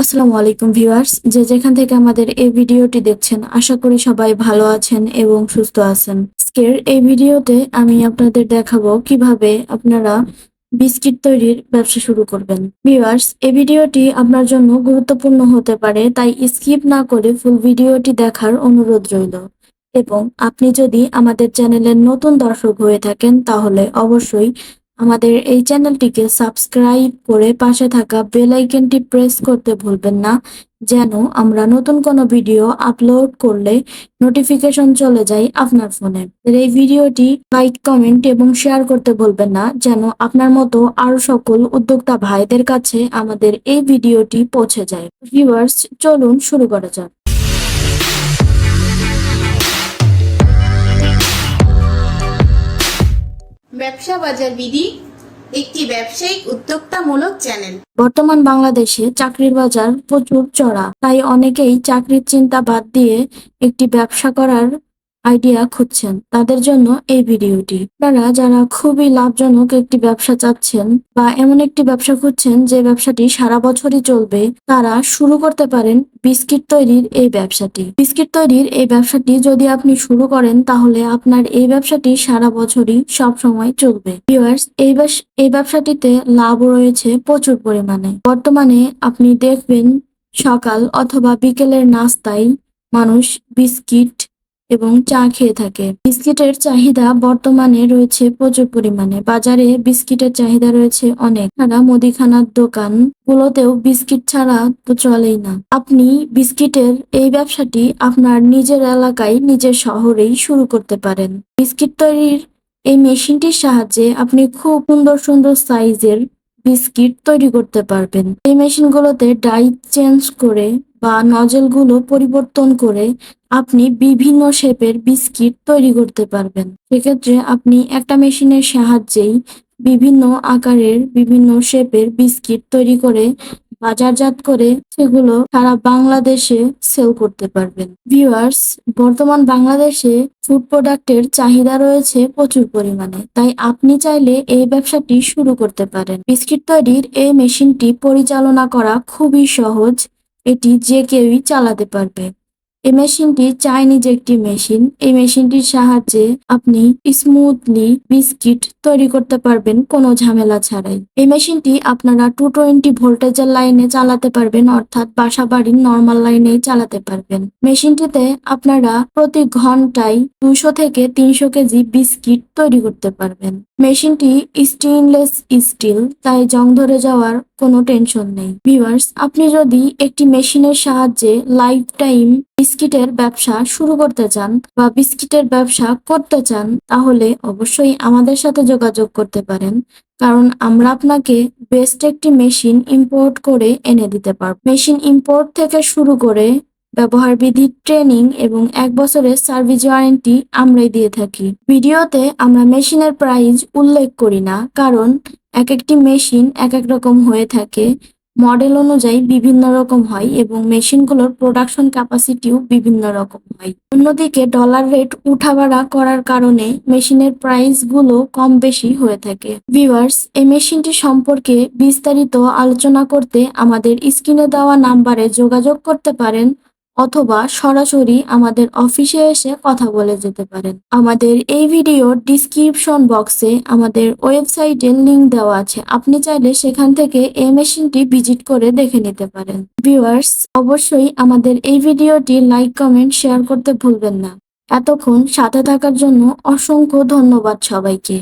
আসসালামু আলাইকুম ভিউয়ার্স, যে যেখান থেকে আমাদের এই ভিডিওটি দেখছেন আশা করি সবাই ভালো আছেন এবং সুস্থ আছেন। আজকের এই ভিডিওতে আমি আপনাদের দেখাবো কিভাবে আপনারা বিস্কিট তৈরির ব্যবসা শুরু করবেন। ভিউয়ার্স, এই ভিডিওটি আপনার জন্য গুরুত্বপূর্ণ হতে পারে, তাই স্কিপ না করে ফুল ভিডিওটি দেখার অনুরোধ রইল। এবং আপনি যদি আমাদের চ্যানেলের নতুন দর্শক হয়ে থাকেন তাহলে অবশ্যই আমাদের এই চ্যানেলটিকে সাবস্ক্রাইব করে পাশে থাকা বেল আইকনটি প্রেস করতে ভুলবেন না, যেন আমরা নতুন কোনো ভিডিও আপলোড করলে নোটিফিকেশন চলে যায় আপনার ফোনে। এই ভিডিওটি লাইক, কমেন্ট এবং শেয়ার করতে ভুলবেন না, যেন আপনার মতো আরো সকল উদ্যোক্তা ভাইদের কাছে আমাদের এই ভিডিওটি পৌঁছে যায়। ভিউয়ার্স, চলুন শুরু করা যাক। ব্যবসা বাজার বিধি একটি ব্যবসায়িক উদ্যোক্তামূলক চ্যানেল। বর্তমান বাংলাদেশে চাকরির বাজার প্রচুর চড়া, তাই অনেকেই চাকরির চিন্তা বাদ দিয়ে একটি ব্যবসা করার আইডিয়া খুঁজছেন। তাদের জন্য এই ভিডিওটি। আপনারা যারা খুবই লাভজনক একটি ব্যবসা চাচ্ছেন বা এমন একটি ব্যবসা খুঁজছেন যে ব্যবসাটি সারা বছরই চলবে, তারা শুরু করতে পারেন বিস্কিট তৈরির এই ব্যবসাটি। বিস্কিট তৈরির এই ব্যবসাটি যদি আপনি শুরু করেন তাহলে আপনার এই ব্যবসাটি সারা বছরই সব সময় চলবে। ভিউয়ার্স, এই ব্যবসাটিতে লাভ রয়েছে প্রচুর পরিমাণে। বর্তমানে আপনি দেখবেন সকাল অথবা বিকেলের নাস্তায় মানুষ বিস্কিট এবং চা খেয়ে থাকে। বিস্কিটের চাহিদা বর্তমানে রয়েছে প্রচুর পরিমাণে। বাজারে বিস্কিটের চাহিদা রয়েছে অনেক। ছাড়া মুদিখানার দোকান গুলোতেও বিস্কিট ছাড়া তো চলেই না। আপনি বিস্কিটের এই ব্যবসাটি আপনার নিজের এলাকায়, নিজের শহরেই শুরু করতে পারেন। বিস্কিট তৈরির এই মেশিনটির সাহায্যে আপনি খুব সুন্দর সুন্দর সাইজের বিস্কিট তৈরি করতে পারবেন। এই মেশিনগুলোতে ডাই চেঞ্জ করে বা নজেলগুলো পরিবর্তন করে আপনি বিভিন্ন শেপের বিস্কিট তৈরি করতে পারবেন। সেক্ষেত্রে আপনি একটা মেশিনের সাহায্যেই বিভিন্ন আকারের, বিভিন্ন শেপের বিস্কিট তৈরি করে বাজারজাত করে সেগুলো সারা বাংলাদেশে সেল করতে পারবেন। ভিউয়ার্স, বর্তমান বাংলাদেশে ফুড প্রোডাক্টের চাহিদা রয়েছে প্রচুর পরিমাণে, তাই আপনি চাইলে এই ব্যবসাটি শুরু করতে পারেন। বিস্কিট তৈরির এই মেশিনটি পরিচালনা করা খুবই সহজ, এটি যে কেউই চালাতে পারবে। এই মেশিনটি চাইনিজ একটি মেশিন। এই মেশিনটির সাহায্যে আপনি স্মুথলি বিস্কিট তৈরি করতে পারবেন কোনো ঝামেলা ছাড়াই। এই মেশিনটি আপনারা 220 ভোল্টেজের লাইনে চালাতে পারবেন, অর্থাৎ বাসা বাড়ির নর্মাল লাইনেই চালাতে পারবেন। মেশিনটিতে আপনারা প্রতি ঘন্টায় 200 থেকে 300 কেজি বিস্কিট তৈরি করতে পারবেন। মেশিনটি স্টেইনলেস স্টিল, তাই জং ধরে যাওয়ার কোনো টেনশন নেই। ভিউয়ার্স, আপনি যদি একটি মেশিনের সাহায্যে লাইফ টাইম বিস্কিটের ব্যবসা শুরু করতে চান বা বিস্কিটের ব্যবসা করতে চান, তাহলে অবশ্যই আমাদের সাথে যোগাযোগ করতে পারেন, কারণ আমরা আপনাকে বেস্ট একটি মেশিন ইম্পোর্ট করে এনে দিতে পারব। মেশিন ইম্পোর্ট থেকে শুরু করে ব্যবহার বিধি, ট্রেনিং এবং 1 বছরের সার্ভিস ওয়ারেন্টি আমরাই দিয়ে থাকি। ভিডিওতে আমরা মেশিনের প্রাইস উল্লেখ করি না, কারণ এক একটি মেশিন এক এক রকম হয়ে থাকে, মডেল অনুযায়ী বিভিন্ন রকম হয় এবং মেশিনগুলোর প্রোডাকশন ক্যাপাসিটিও বিভিন্ন রকম হয়। অন্যদিকে ডলার রেট উঠাবাড়া করার কারণে মেশিনের প্রাইস গুলো কম বেশি হয়ে থাকে। ভিউয়ার্স, এই মেশিনটি সম্পর্কে বিস্তারিত আলোচনা করতে আমাদের স্ক্রিনে দেওয়া নাম্বারে যোগাযোগ করতে পারেন, অথবা সরাসরি আমাদের অফিসে এসে কথা বলে যেতে পারেন। আমাদের এই ভিডিওর ডিসক্রিপশন বক্সে আমাদের ওয়েবসাইটের লিংক দেওয়া আছে, আপনি চাইলে সেখান থেকে এই মেশিনটি ভিজিট করে দেখে নিতে পারেন। ভিউয়ার্স, অবশ্যই আমাদের এই ভিডিওটি লাইক, কমেন্ট, শেয়ার করতে ভুলবেন না। এতক্ষণ সাথে থাকার জন্য অসংখ্য ধন্যবাদ সবাইকে।